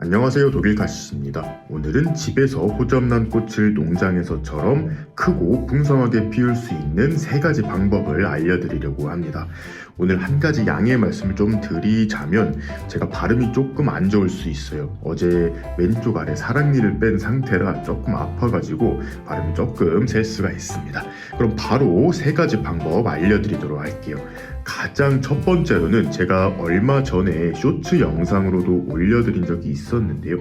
안녕하세요, 독일가시입니다. 오늘은 집에서 호접난 꽃을 농장에서처럼 크고 풍성하게 피울 수 있는 3가지 방법을 알려드리려고 합니다. 오늘 한 가지 양해의 말씀을 좀 드리자면 제가 발음이 조금 안 좋을 수 있어요. 어제 왼쪽 아래 사랑니를 뺀 상태라 조금 아파가지고 발음이 조금 셀 수가 있습니다. 그럼 바로 3가지 방법 알려드리도록 할게요. 가장 첫 번째로는 제가 얼마 전에 쇼츠 영상으로도 올려드린 적이 있었는데요.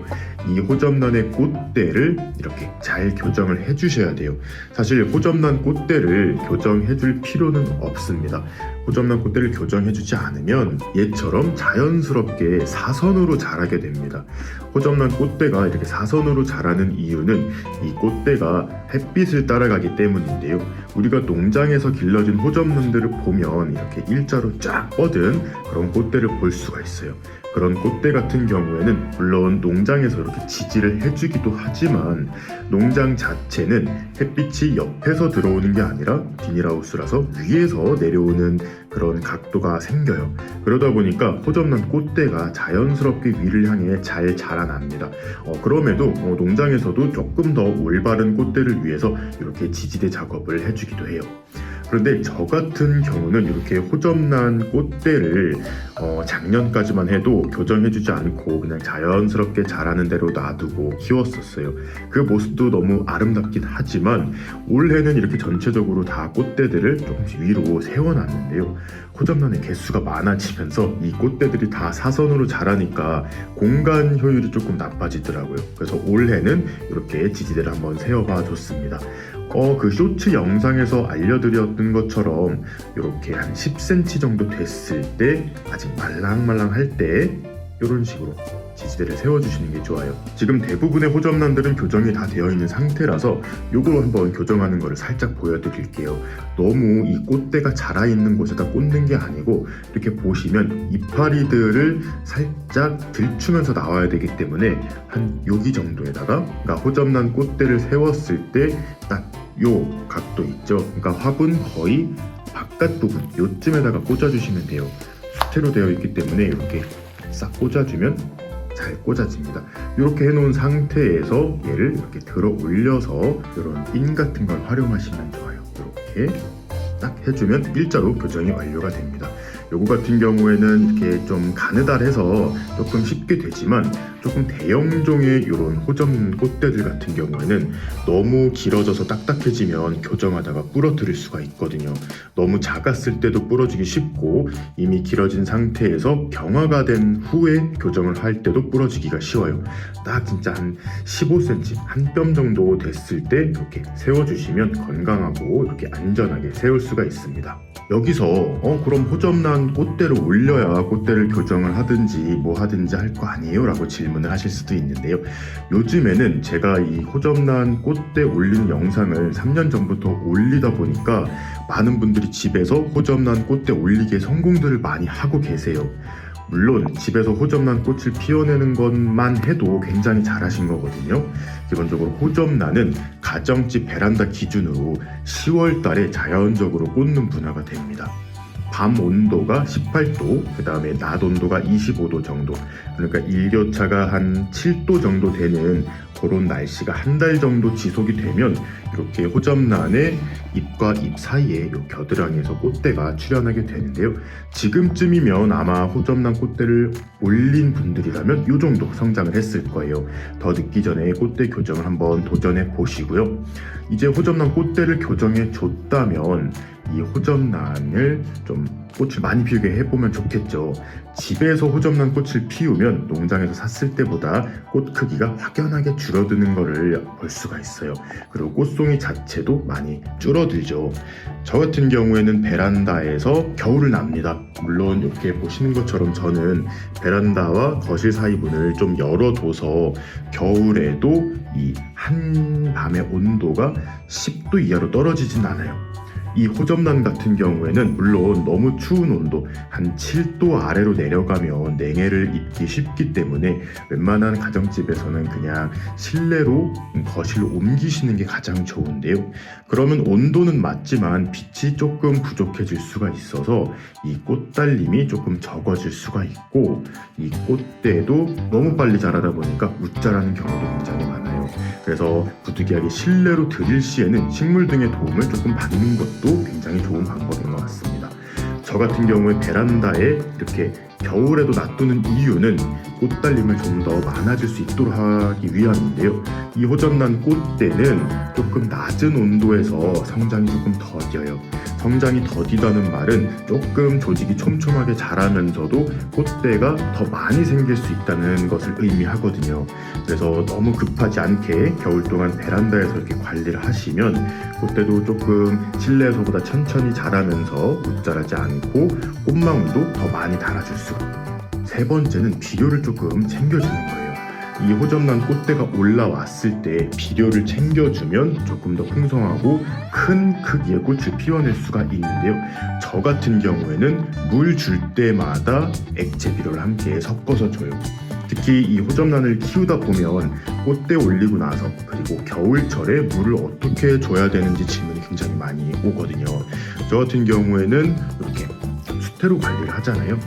이 호접란의 꽃대를 이렇게 잘 교정을 해주셔야 돼요. 사실 호접란 꽃대를 교정해줄 필요는 없습니다. 호접란 꽃대를 교정해주지 않으면 얘처럼 자연스럽게 사선으로 자라게 됩니다. 호접란 꽃대가 이렇게 사선으로 자라는 이유는 이 꽃대가 햇빛을 따라가기 때문인데요. 우리가 농장에서 길러진 호접란들을 보면 이렇게 일자로 쫙 뻗은 그런 꽃대를 볼 수가 있어요. 그런 꽃대 같은 경우에는 물론 농장에서 이렇게 지지를 해주기도 하지만 농장 자체는 햇빛이 옆에서 들어오는 게 아니라 비닐하우스라서 위에서 내려오는 그런 각도가 생겨요. 그러다 보니까 호접란 꽃대가 자연스럽게 위를 향해 잘 자라납니다. 그럼에도 농장에서도 조금 더 올바른 꽃대를 위해서 이렇게 지지대 작업을 해주기도 해요. 그런데 저 같은 경우는 이렇게 호접란 꽃대를 작년까지만 해도 교정해주지 않고 그냥 자연스럽게 자라는 대로 놔두고 키웠었어요. 그 모습도 너무 아름답긴 하지만 올해는 이렇게 전체적으로 다 꽃대들을 조금씩 위로 세워놨는데요. 호접란의 개수가 많아지면서 이 꽃대들이 다 사선으로 자라니까 공간 효율이 조금 나빠지더라고요. 그래서 올해는 이렇게 지지대를 한번 세워봐 줬습니다. 그 쇼츠 영상에서 알려드렸던 것처럼 이렇게 한 10cm 정도 됐을 때 아직 말랑말랑할 때 이런 식으로 지지대를 세워주시는 게 좋아요. 지금 대부분의 호접란들은 교정이 다 되어 있는 상태라서 요거 한번 교정하는 거를 살짝 보여드릴게요. 너무 이 꽃대가 자라있는 곳에다 꽂는 게 아니고 이렇게 보시면 이파리들을 살짝 들추면서 나와야 되기 때문에 한 여기 정도에다가 그러니까 호접란 꽃대를 세웠을 때 딱 요 각도 있죠. 그러니까 화분 거의 바깥 부분 요쯤에다가 꽂아주시면 돼요. 수채로 되어 있기 때문에 이렇게 싹 꽂아주면 잘 꽂아집니다. 이렇게 해놓은 상태에서 얘를 이렇게 들어 올려서 이런 핀 같은 걸 활용하시면 좋아요. 이렇게 딱 해주면 일자로 교정이 완료가 됩니다. 요거 같은 경우에는 이렇게 좀 가느다래서 조금 쉽게 되지만 조금 대형종의 이런 호접 꽃대들 같은 경우에는 너무 길어져서 딱딱해지면 교정하다가 부러뜨릴 수가 있거든요. 너무 작았을 때도 부러지기 쉽고 이미 길어진 상태에서 경화가 된 후에 교정을 할 때도 부러지기가 쉬워요. 딱 진짜 한 15cm, 한 뼘 정도 됐을 때 이렇게 세워주시면 건강하고 이렇게 안전하게 세울 수가 있습니다. 여기서 그럼 호접란 꽃대를 올려야 꽃대를 교정을 하든지 뭐 하든지 할 거 아니에요? 라고 질문을 하실 수도 있는데요. 요즘에는 제가 이 호접란 꽃대 올리는 영상을 3년 전부터 올리다 보니까 많은 분들이 집에서 호접란 꽃대 올리기에 성공들을 많이 하고 계세요. 물론 집에서 호접란 꽃을 피워내는 것만 해도 굉장히 잘하신 거거든요. 기본적으로 호접란은 가정집 베란다 기준으로 10월 달에 자연적으로 꽂는 분화가 됩니다. 밤 온도가 18도, 그 다음에 낮 온도가 25도 정도, 그러니까 일교차가 한 7도 정도 되는 그런 날씨가 한 달 정도 지속이 되면 이렇게 호접란의 잎과 잎 사이에 이 겨드랑이에서 꽃대가 출현하게 되는데요. 지금쯤이면 아마 호접란 꽃대를 올린 분들이라면 이 정도 성장을 했을 거예요. 더 늦기 전에 꽃대 교정을 한번 도전해 보시고요. 이제 호접란 꽃대를 교정해 줬다면 이 호접란을 좀 꽃을 많이 피우게 해보면 좋겠죠. 집에서 호접란 꽃을 피우면 농장에서 샀을 때보다 꽃 크기가 확연하게 줄어드는 것을 볼 수가 있어요. 그리고 꽃송이 자체도 많이 줄어들죠. 저 같은 경우에는 베란다에서 겨울을 납니다. 물론 이렇게 보시는 것처럼 저는 베란다와 거실 사이 문을 좀 열어둬서 겨울에도 이 한밤의 온도가 10도 이하로 떨어지진 않아요. 이 호접란 같은 경우에는 물론 너무 추운 온도 한 7도 아래로 내려가면 냉해를 입기 쉽기 때문에 웬만한 가정집에서는 그냥 실내로 거실로 옮기시는 게 가장 좋은데요. 그러면 온도는 맞지만 빛이 조금 부족해질 수가 있어서 이 꽃달림이 조금 적어질 수가 있고, 이 꽃대도 너무 빨리 자라다 보니까 웃자라는 경우도 굉장히 많아요. 그래서 부득이하게 실내로 들일 시에는 식물 등의 도움을 조금 받는 것도 굉장히 좋은 방법인 것 같습니다. 저 같은 경우에 베란다에 이렇게 겨울에도 놔두는 이유는 꽃달림을 좀 더 많아질 수 있도록 하기 위함인데요. 이 호접란 꽃대는 조금 낮은 온도에서 성장이 조금 더뎌요. 성장이 더디다는 말은 조금 조직이 촘촘하게 자라면서도 꽃대가 더 많이 생길 수 있다는 것을 의미하거든요. 그래서 너무 급하지 않게 겨울 동안 베란다에서 이렇게 관리를 하시면 꽃대도 조금 실내에서보다 천천히 자라면서 웃자라지 않고 꽃망울도 더 많이 달아줄 수가 있어요. 세 번째는 비료를 조금 챙겨주는 거예요. 이 호접란 꽃대가 올라왔을 때 비료를 챙겨주면 조금 더 풍성하고 큰 크기의 꽃을 피워낼 수가 있는데요. 저 같은 경우에는 물 줄 때마다 액체 비료를 함께 섞어서 줘요. 특히 이 호접란을 키우다 보면 꽃대 올리고 나서 그리고 겨울철에 물을 어떻게 줘야 되는지 질문이 굉장히 많이 오거든요. 저 같은 경우에는 이렇게 수태로 관리를 하잖아요.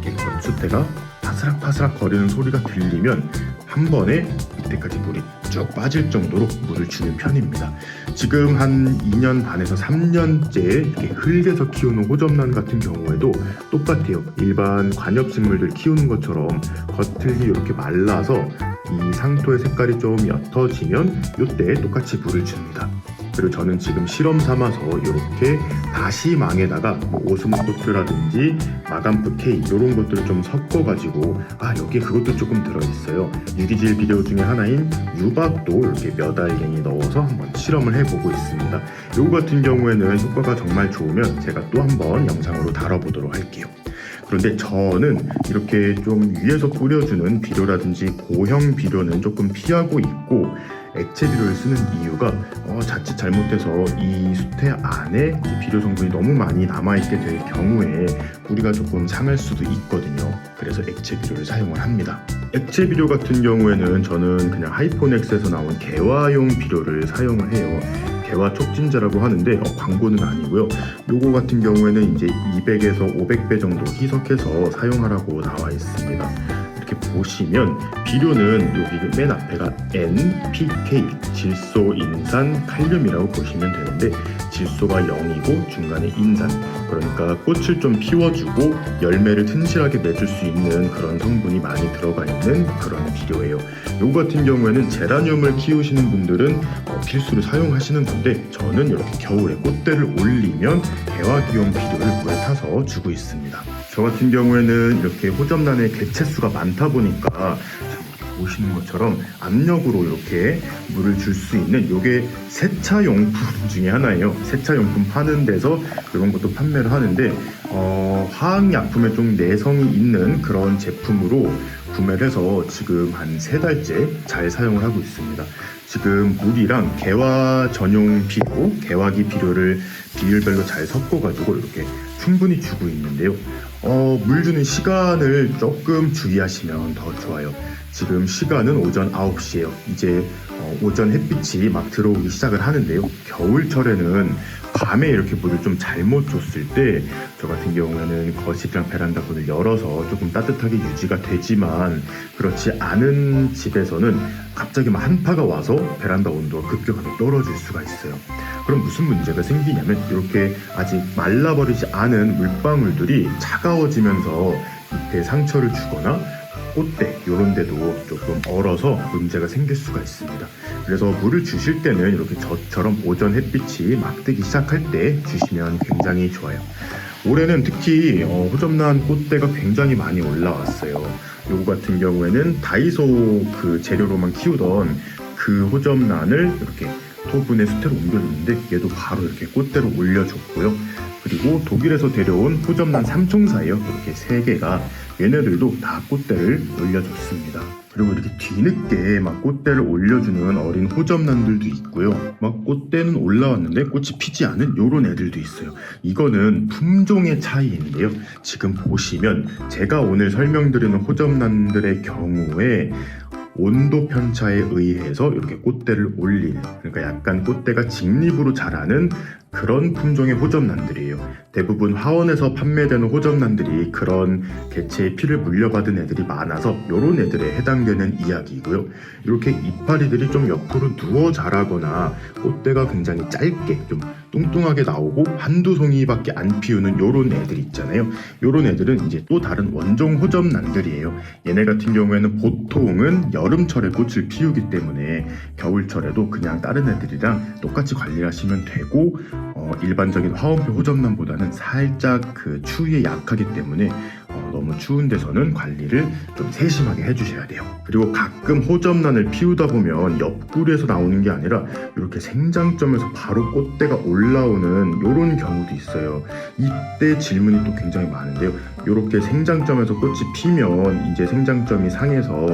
이렇게 건수태가 파스락파스락 거리는 소리가 들리면 한 번에 밑에까지 물이 쭉 빠질 정도로 물을 주는 편입니다. 지금 한 2년 반에서 3년째 이렇게 흙에서 키우는 호접란 같은 경우에도 똑같아요. 일반 관엽식물들 키우는 것처럼 겉흙이 이렇게 말라서 이 상토의 색깔이 좀 옅어지면 이때 똑같이 물을 줍니다. 그리고 저는 지금 실험 삼아서 이렇게 다시망에다가 오스모코트라든지 마감프 K 이런 것들을 좀 섞어가지고 여기에 그것도 조금 들어있어요. 유기질 비료 중에 하나인 유박도 이렇게 몇 알갱이 넣어서 한번 실험을 해보고 있습니다. 요거 같은 경우에는 효과가 정말 좋으면 제가 또 한번 영상으로 다뤄보도록 할게요. 그런데 저는 이렇게 좀 위에서 뿌려주는 비료라든지 고형 비료는 조금 피하고 있고, 액체 비료를 쓰는 이유가 자칫 잘못해서 이 수태 안에 비료 성분이 너무 많이 남아있게 될 경우에 뿌리가 조금 상할 수도 있거든요. 그래서 액체 비료를 사용을 합니다. 액체 비료 같은 경우에는 저는 그냥 하이포넥스에서 나온 개화용 비료를 사용을 해요. 개화 촉진제라고 하는데 광고는 아니고요. 요거 같은 경우에는 이제 200에서 500배 정도 희석해서 사용하라고 나와 있습니다. 이렇게 보시면 비료는 여기 맨 앞에가 NPK, 질소, 인산, 칼륨이라고 보시면 되는데 질소가 0이고 중간에 인산, 그러니까 꽃을 좀 피워주고 열매를 튼실하게 맺을 수 있는 그런 성분이 많이 들어가 있는 그런 비료예요. 요거 같은 경우에는 제라늄을 키우시는 분들은 필수로 사용하시는 건데 저는 이렇게 겨울에 꽃대를 올리면 개화기용 비료를 물에 타서 주고 있습니다. 저 같은 경우에는 이렇게 호접란의 개체수가 많다 보니까 보시는 것처럼 압력으로 이렇게 물을 줄 수 있는 요게 세차용품 중에 하나예요. 세차용품 파는 데서 이런 것도 판매를 하는데 화학약품에 좀 내성이 있는 그런 제품으로 구매를 해서 지금 한 3달째 잘 사용을 하고 있습니다. 지금 물이랑 개화 전용 비료, 개화기 비료를 비율별로 잘 섞어가지고 이렇게 충분히 주고 있는데요. 물 주는 시간을 조금 주의하시면 더 좋아요. 지금 시간은 오전 9시예요. 이제 오전 햇빛이 막 들어오기 시작을 하는데요. 겨울철에는 밤에 이렇게 물을 좀 잘못 줬을 때 저 같은 경우에는 거실이랑 베란다 문을 열어서 조금 따뜻하게 유지가 되지만, 그렇지 않은 집에서는 갑자기 막 한파가 와서 베란다 온도가 급격하게 떨어질 수가 있어요. 그럼 무슨 문제가 생기냐면 이렇게 아직 말라버리지 않은 물방울들이 차가워지면서 밑에 상처를 주거나 꽃대 이런 데도 조금 얼어서 문제가 생길 수가 있습니다. 그래서 물을 주실 때는 이렇게 저처럼 오전 햇빛이 막 뜨기 시작할 때 주시면 굉장히 좋아요. 올해는 특히 호접란 꽃대가 굉장히 많이 올라왔어요. 요거 같은 경우에는 다이소 그 재료로만 키우던 그 호접란을 이렇게 토분의 수태로 옮겨줬는데 얘도 바로 이렇게 꽃대로 올려줬고요. 그리고 독일에서 데려온 호접란 삼총사예요. 이렇게 3개가 얘네들도 다 꽃대를 올려줬습니다. 그리고 이렇게 뒤늦게 막 꽃대를 올려주는 어린 호접란들도 있고요. 막 꽃대는 올라왔는데 꽃이 피지 않은 요런 애들도 있어요. 이거는 품종의 차이인데요. 지금 보시면 제가 오늘 설명드리는 호접란들의 경우에 온도 편차에 의해서 이렇게 꽃대를 올리는, 그러니까 약간 꽃대가 직립으로 자라는 그런 품종의 호접란들이에요. 대부분 화원에서 판매되는 호접란들이 그런 개체의 피를 물려받은 애들이 많아서 이런 애들에 해당되는 이야기이고요. 이렇게 이파리들이 좀 옆으로 누워 자라거나 꽃대가 굉장히 짧게 좀 뚱뚱하게 나오고 한두 송이밖에 안 피우는 이런 애들 있잖아요. 이런 애들은 이제 또 다른 원종 호접란들이에요. 얘네 같은 경우에는 보통은 여름철에 꽃을 피우기 때문에 겨울철에도 그냥 다른 애들이랑 똑같이 관리를 하시면 되고, 일반적인 화원표 호접란보다는 살짝 그 추위에 약하기 때문에 너무 추운 데서는 관리를 좀 세심하게 해주셔야 돼요. 그리고 가끔 호접란을 피우다 보면 옆구리에서 나오는 게 아니라 이렇게 생장점에서 바로 꽃대가 올라오는 이런 경우도 있어요. 이때 질문이 또 굉장히 많은데요. 이렇게 생장점에서 꽃이 피면 이제 생장점이 상해서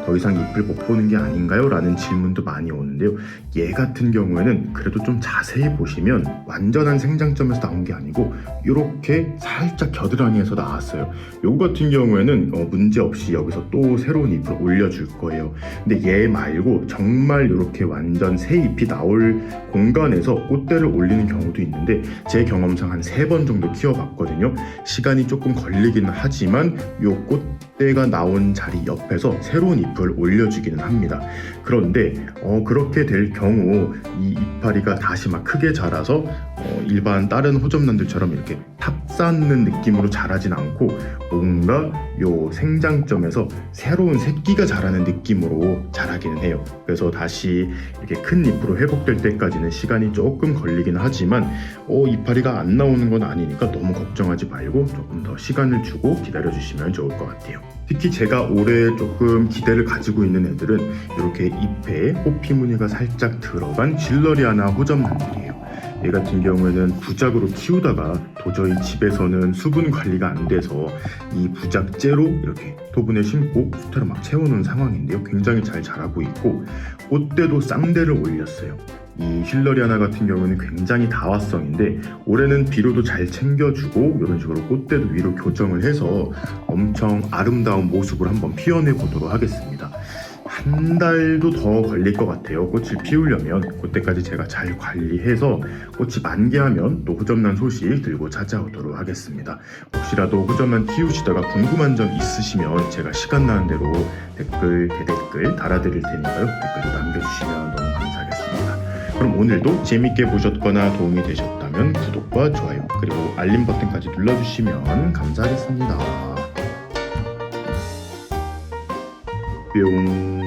더 이상 잎을 못 보는 게 아닌가요? 라는 질문도 많이 오는데요. 얘 같은 경우에는 그래도 좀 자세히 보시면 완전한 생장점에서 나온 게 아니고 이렇게 살짝 겨드랑이에서 나왔어요. 요거 같은 경우에는 문제 없이 여기서 또 새로운 잎을 올려줄 거예요. 근데 얘 말고 정말 이렇게 완전 새 잎이 나올 공간에서 꽃대를 올리는 경우도 있는데 제 경험상 한 3번 정도 키워봤거든요. 시간이 조금 걸리기는 하지만 요 꽃대가 나온 자리 옆에서 새로운 잎을 올려주기는 합니다. 그런데 그렇게 될 경우 이 이파리가 다시 막 크게 자라서 일반 다른 호접란들처럼 이렇게 탑쌓는 느낌으로 자라진 않고 뭔가 요 생장점에서 새로운 새끼가 자라는 느낌으로 자라기는 해요. 그래서 다시 이렇게 큰 잎으로 회복될 때까지는 시간이 조금 걸리긴 하지만 이파리가 안 나오는 건 아니니까 너무 걱정하지 말고 조금 더 시간을 주고 기다려 주시면 좋을 것 같아요. 특히 제가 올해 조금 기대를 가지고 있는 애들은 이렇게 잎에 호피 무늬가 살짝 들어간 질러리아나 호접란들이에요. 얘 같은 경우에는 부작으로 키우다가 도저히 집에서는 수분 관리가 안 돼서 이 부작째로 이렇게 토분에 심고 수태로 막 채우는 상황인데요. 굉장히 잘 자라고 있고 꽃대도 쌍대를 올렸어요. 이 힐러리아나 같은 경우는 굉장히 다화성인데 올해는 비료도 잘 챙겨주고 이런 식으로 꽃대도 위로 교정을 해서 엄청 아름다운 모습을 한번 피워내 보도록 하겠습니다. 한 달도 더 걸릴 것 같아요. 꽃을 피우려면. 그때까지 제가 잘 관리해서 꽃이 만개하면 또 호접란 소식 들고 찾아오도록 하겠습니다. 혹시라도 호접란 키우시다가 궁금한 점 있으시면 제가 시간 나는 대로 댓글, 대댓글 달아드릴 테니까요. 댓글도 남겨주시면 너무 감사하겠습니다. 그럼 오늘도 재밌게 보셨거나 도움이 되셨다면 구독과 좋아요 그리고 알림 버튼까지 눌러주시면 감사하겠습니다. 뿅.